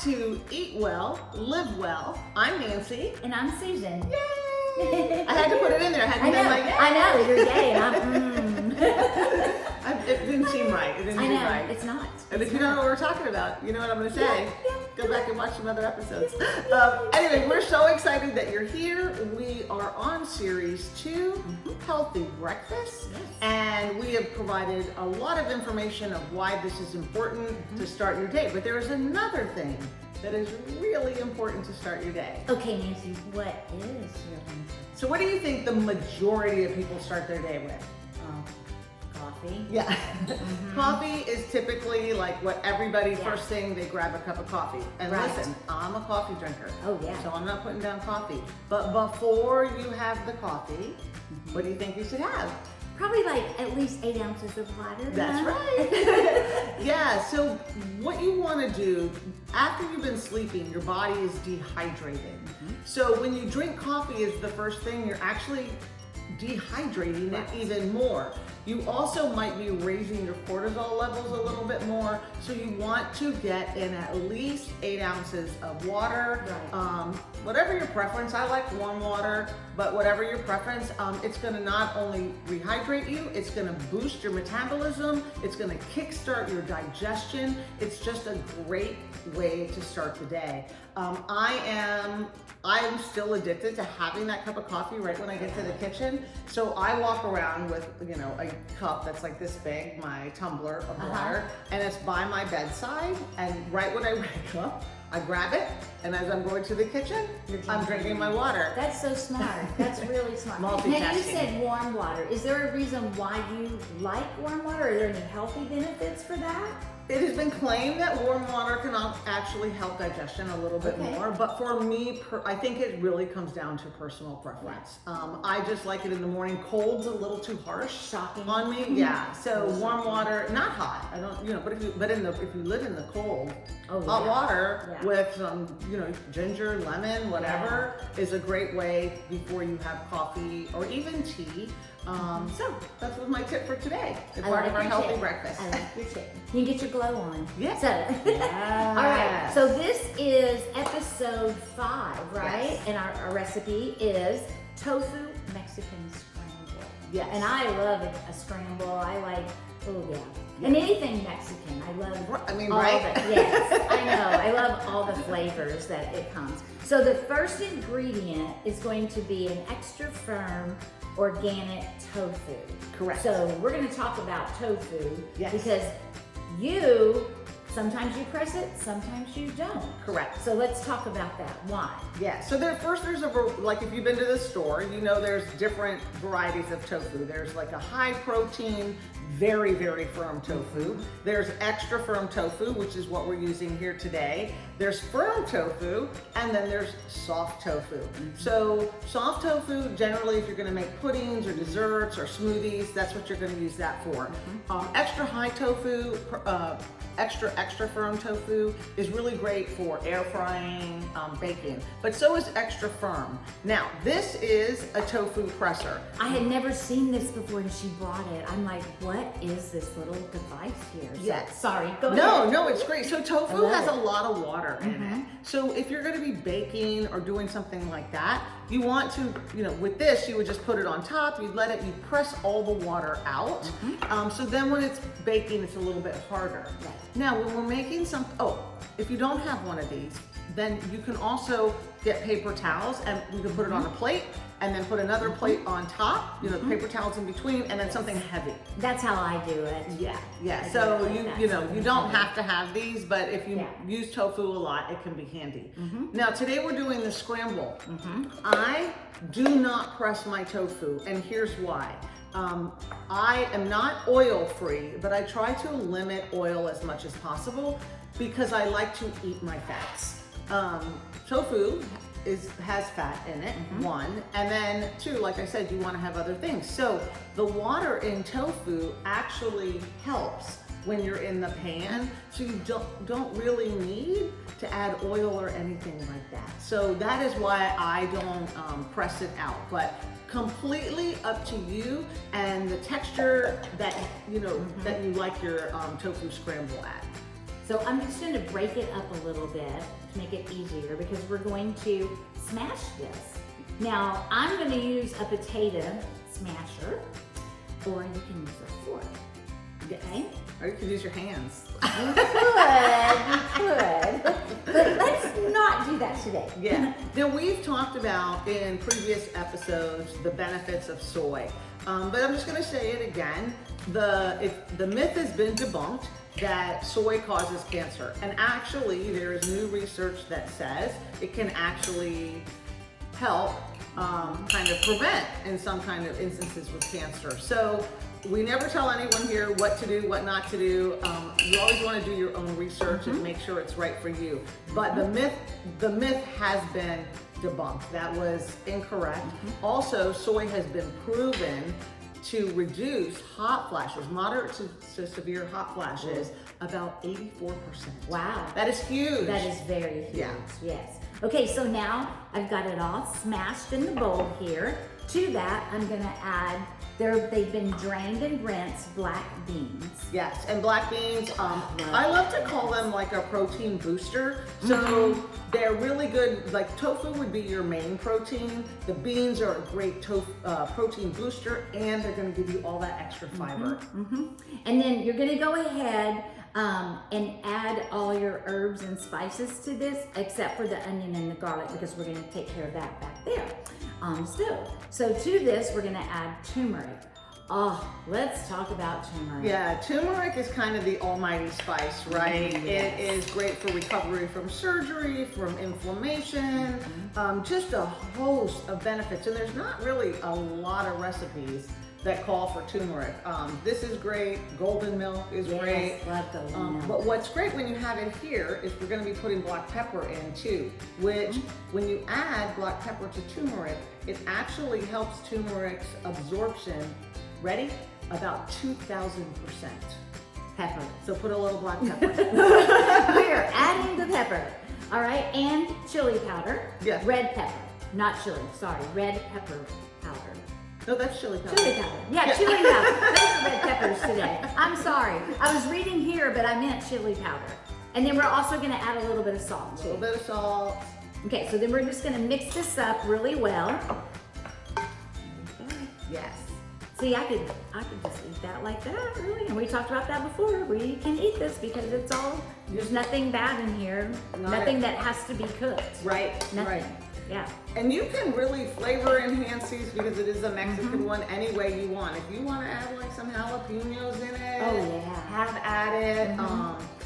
to Eat Well, Live Well. I'm Nancy. And I'm Susan. Yay! I had to put it in there. I know, you're gay and I'm It didn't seem right. It didn't seem right. It's not. And if you don't know what we're talking about, you know what I'm going to say. Yeah. Go back and watch some other episodes. Anyway, we're so excited that you're here. We are on series 2, Healthy Breakfast. Yes. And we have provided a lot of information of why this is important to start your day. But there is another thing that is really important to start your day. Okay, Nancy, what is really important? So what do you think the majority of people start their day with? Coffee. Yeah. Coffee is typically like what everybody, Yeah. first thing, they grab a cup of coffee. And Right. listen, I'm a coffee drinker. Oh, yeah. So I'm not putting down coffee. But before you have the coffee, what do you think you should have? Probably like at least 8 ounces of water. That's huh? right. Yeah, so what you want to do, after you've been sleeping, your body is dehydrated. So when you drink coffee is the first thing, you're actually dehydrating it even more. You also might be raising your cortisol levels a little bit more, so you want to get in at least 8 ounces of water. Right. Whatever your preference, I like warm water, but whatever your preference, it's gonna not only rehydrate you, it's gonna boost your metabolism, it's gonna kickstart your digestion. It's just a great way to start the day. I am still addicted to having that cup of coffee right when I get to the kitchen. So I walk around with, a cup that's like this big, my tumbler of water, and it's by my bedside. And right when I wake up, I grab it, and as I'm going to the kitchen, I'm drinking my water. That's so smart. That's really smart. Now Multitasking. you said warm water. Is there a reason why you like warm water? Are there any healthy benefits for that? It has been claimed that warm water can actually help digestion a little bit more, but for me, I think it really comes down to personal preference. I just like it in the morning. Cold's a little too harsh. Shocking. On me, yeah. So warm water, not hot. I don't, but if you live in the cold, hot water with some, ginger, lemon, whatever, is a great way before you have coffee or even tea. So that's was my tip for today. It's part of our healthy breakfast. I like your tip. You can get your glow on. Yeah. So, all right. So this is episode 5, right? Yes. And our recipe is tofu Mexican scramble. Yes. And I love a scramble. I like, and anything Mexican. I love all right? of it. Yes, I know. I love all the flavors that it comes. So the first ingredient is going to be an extra firm organic tofu. Correct. So we're going to talk about tofu because sometimes you press it, sometimes you don't. Correct. So let's talk about that. Why? Yeah, so there's like if you've been to the store, there's different varieties of tofu. There's like a high protein, very, very firm tofu. There's extra firm tofu, which is what we're using here today. There's firm tofu, and then there's soft tofu. So soft tofu, generally, if you're gonna make puddings or desserts or smoothies, that's what you're gonna use that for. Extra high tofu, extra firm tofu is really great for air frying, baking, but so is extra firm. Now, this is a tofu presser. I had never seen this before and she brought it. I'm like, what is this little device here? So, sorry, go ahead. No, it's great. So tofu has a lot of water in it. So if you're gonna be baking or doing something like that, you want to, with this, you would just put it on top, you press all the water out. So then when it's baking, it's a little bit harder. Right. Now, when we're making if you don't have one of these, then you can also get paper towels and you can put it on a plate and then put another plate on top, the paper towels in between, and then something heavy. That's how I do it. Yeah. So you don't have to have these, but if you use tofu a lot, it can be handy. Now today we're doing the scramble. I do not press my tofu, and here's why. I am not oil free, but I try to limit oil as much as possible because I like to eat my fats. Tofu has fat in it, 1, and then 2, like I said, you want to have other things. So the water in tofu actually helps when you're in the pan, so you don't really need to add oil or anything like that. So that is why I don't press it out, but completely up to you and the texture that that you like your tofu scramble at. So I'm just going to break it up a little bit to make it easier because we're going to smash this. Now I'm going to use a potato smasher, or you can use a fork. Okay? Or you could use your hands. You could. But let's not do that today. Yeah. Now we've talked about in previous episodes the benefits of soy. But I'm just going to say it again. The myth has been debunked that soy causes cancer. And actually, there is new research that says it can actually help kind of prevent in some kind of instances with cancer. So we never tell anyone here what to do, what not to do. You always want to do your own research and make sure it's right for you. But the myth has been debunked. That was incorrect. Also, soy has been proven to reduce hot flashes, moderate to severe hot flashes, about 84%. Wow. That is huge. That is very huge, Yeah. yes. Okay, so now I've got it all smashed in the bowl here. To that, I'm gonna add, they've been drained and rinsed black beans. Yes, and black beans, I love to call them like a protein booster. So they're really good, like tofu would be your main protein. The beans are a great protein booster, and they're gonna give you all that extra fiber. And then you're gonna go ahead and add all your herbs and spices to this, except for the onion and the garlic, because we're gonna take care of that back there on the stove. So to this, we're gonna add turmeric. Oh, let's talk about turmeric. Yeah, turmeric is kind of the almighty spice, right? Yes. It is great for recovery from surgery, from inflammation, just a host of benefits. And there's not really a lot of recipes that call for turmeric. This is great. Golden milk is great. Love golden milk. But what's great when you have it here is we're going to be putting black pepper in too, which when you add black pepper to turmeric, it actually helps turmeric's absorption, ready, about 2,000%. Pepper. So put a little black pepper. We're adding the pepper. All right, and chili powder. Yes. Red pepper, not chili, sorry, red pepper powder. No, that's chili powder. Chili powder. Yeah, chili powder. Those are red peppers today. I'm sorry. I was reading here, but I meant chili powder. And then we're also going to add a little bit of salt A too. little bit of salt. Okay, so then we're just going to mix this up really well. Yes. See, I could just eat that like that, really. And we talked about that before. We can eat this because it's all, there's nothing bad in here. Nothing that has to be cooked. Right. Nothing. Right. Yeah. And you can really flavor enhance these because it is a Mexican one any way you want. If you want to add like some jalapenos in it, Oh, yeah. have at it.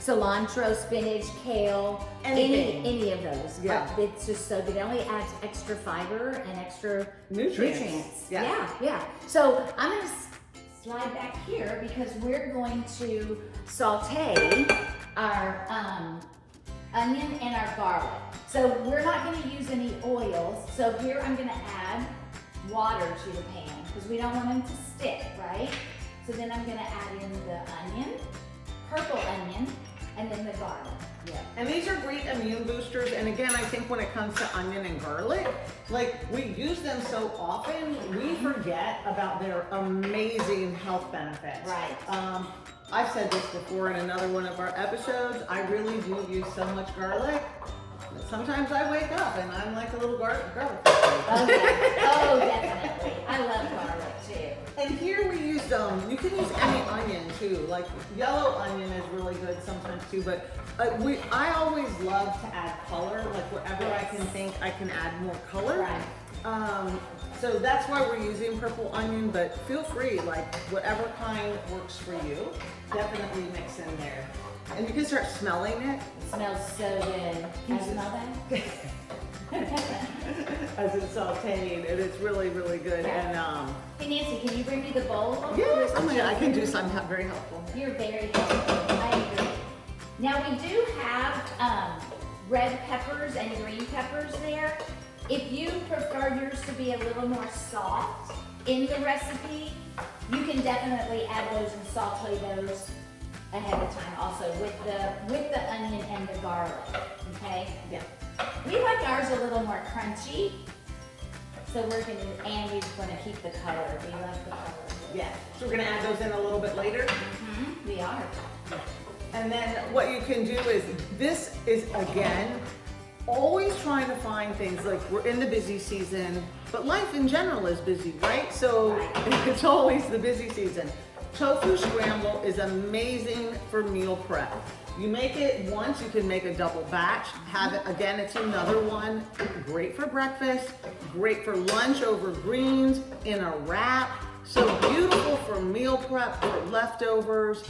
Cilantro, spinach, kale, Anything. any of those. Yeah. It's just so good. It only adds extra fiber and extra Nutrients. Yeah. So I'm going to slide back here because we're going to saute our onion and our garlic. So we're not going to use any oils. So here I'm going to add water to the pan because we don't want them to stick, right? So then I'm going to add in the onion, purple onion, and then the garlic. Yeah. And these are great immune boosters. And again, I think when it comes to onion and garlic, like we use them so often, we forget about their amazing health benefits. Right. I've said this before in another one of our episodes. I really do use so much garlic. Sometimes I wake up and I'm like a little garlic. Oh, yeah. Oh, definitely. I love garlic too. And here we use you can use any onion too. Like yellow onion is really good sometimes too. But I always love to add color. Like wherever I can think I can add more color. Right. So that's why we're using purple onion. But feel free, like whatever kind works for you, definitely mix in there. And you can start smelling it. It smells so good. Can you smell that? As it's sauteing, and it's really, really good. Yeah. And Hey Nancy, can you bring me the bowl? yes, oh my God, I can do something very helpful. You're very helpful. I agree. Now we do have red peppers and green peppers there. If you prefer yours to be a little more soft in the recipe, you can definitely add those and saute those ahead of time also with the onion and the garlic. Okay? Yeah. We like ours a little more crunchy. So we're gonna keep the color. We love the color. Yeah. So we're gonna add those in a little bit later. We are. And then what you can do is, this is again, always trying to find things, like we're in the busy season, but life in general is busy, right? So it's always the busy season. Tofu Scramble is amazing for meal prep. You make it once, you can make a double batch. Have it again, it's another one. Great for breakfast, great for lunch over greens, in a wrap. So beautiful for meal prep, for leftovers.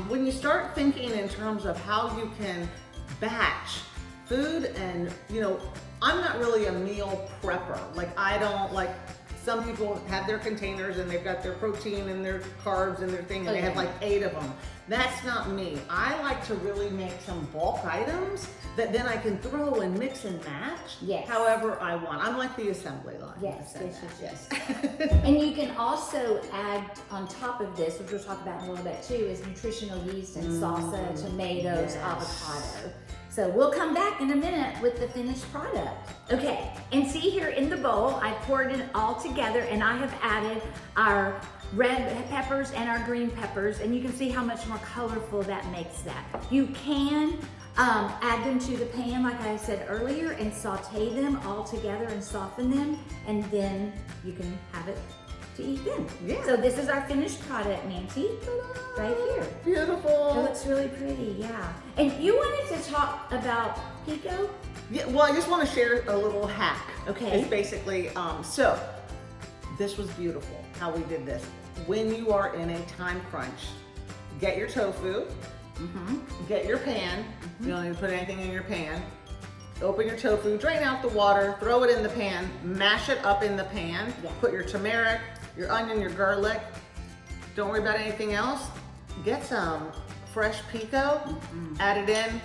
When you start thinking in terms of how you can batch food, and you know, I'm not really a meal prepper. Like I don't like, some people have their containers and they've got their protein and their carbs and their thing, and they have like 8 of them. That's not me. I like to really make some bulk items that then I can throw and mix and match however I want. I'm like the assembly line. Yes. And you can also add on top of this, which we'll talk about in a little bit too, is nutritional yeast and salsa, tomatoes, avocado. So we'll come back in a minute with the finished product. Okay, and see here in the bowl, I poured it all together, and I have added our red peppers and our green peppers, and you can see how much more colorful that makes that. You can add them to the pan, like I said earlier, and saute them all together and soften them, and then you can have it to eat them. Yeah. So this is our finished product, Nancy, right here. Beautiful. It looks really pretty, yeah. And you wanted to talk about pico? Yeah, well, I just want to share a little hack. Okay. It's basically, so this was beautiful how we did this. When you are in a time crunch, get your tofu, get your pan. You don't need to put anything in your pan. Open your tofu, drain out the water, throw it in the pan, mash it up in the pan, put your turmeric, your onion, your garlic. Don't worry about anything else. Get some fresh pico, add it in,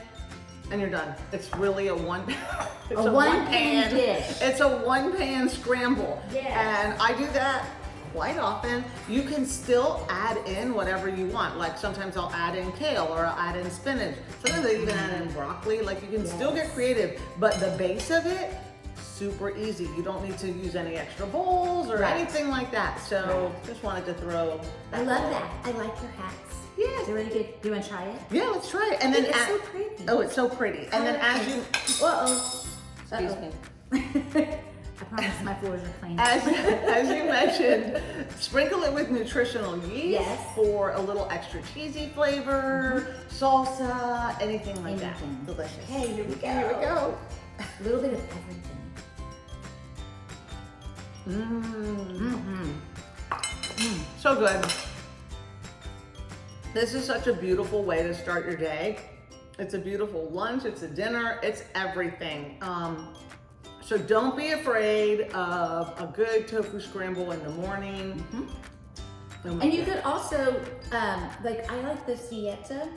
and you're done. It's really a one pan dish. It's a one-pan scramble. Yes. And I do that quite often. You can still add in whatever you want. Like sometimes I'll add in kale, or I'll add in spinach. Sometimes I even add in broccoli. Like you can still get creative, but the base of it, super easy. You don't need to use any extra bowls or anything like that. So just wanted to throw that. I love that. I like your hats. Yeah. They're really good. Do you want to try it? Yeah, let's try it. And then It's so pretty. Oh, it's so pretty. And then as you, Excuse me. I promise my floors are clean. as you mentioned, sprinkle it with nutritional yeast for a little extra cheesy flavor, salsa, anything like that. Delicious. Okay, here we go. Here we go. A little bit of everything. So good. This is such a beautiful way to start your day. It's a beautiful lunch, it's a dinner, it's everything. So don't be afraid of a good tofu scramble in the morning. And you could also, like I like the sieta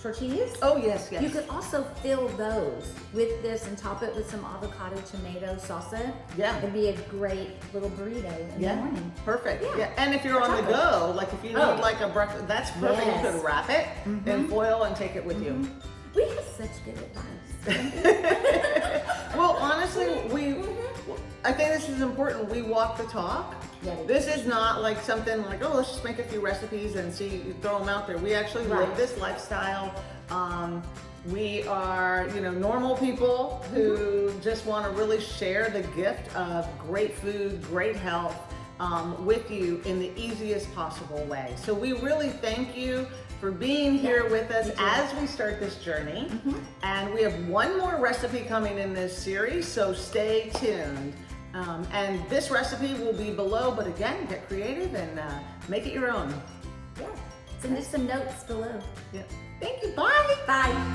tortillas. Oh yes, yes. You could also fill those with this and top it with some avocado tomato salsa. Yeah. It'd be a great little burrito in the morning. Perfect. Yeah. And if you're on the go, like if you need like a breakfast, that's perfect. You could wrap it in foil and take it with you. We have such good advice. Well, honestly, I think this is important. We walk the talk. Yeah, this is not like something like, oh, let's just make a few recipes and see, throw them out there. We actually live this lifestyle. We are, normal people who just want to really share the gift of great food, great health with you in the easiest possible way. So we really thank you for being here with us as we start this journey. And we have one more recipe coming in this series, so stay tuned. And this recipe will be below, but again, get creative and make it your own. Yeah, send us some notes below. Yeah. Thank you, bye. Bye.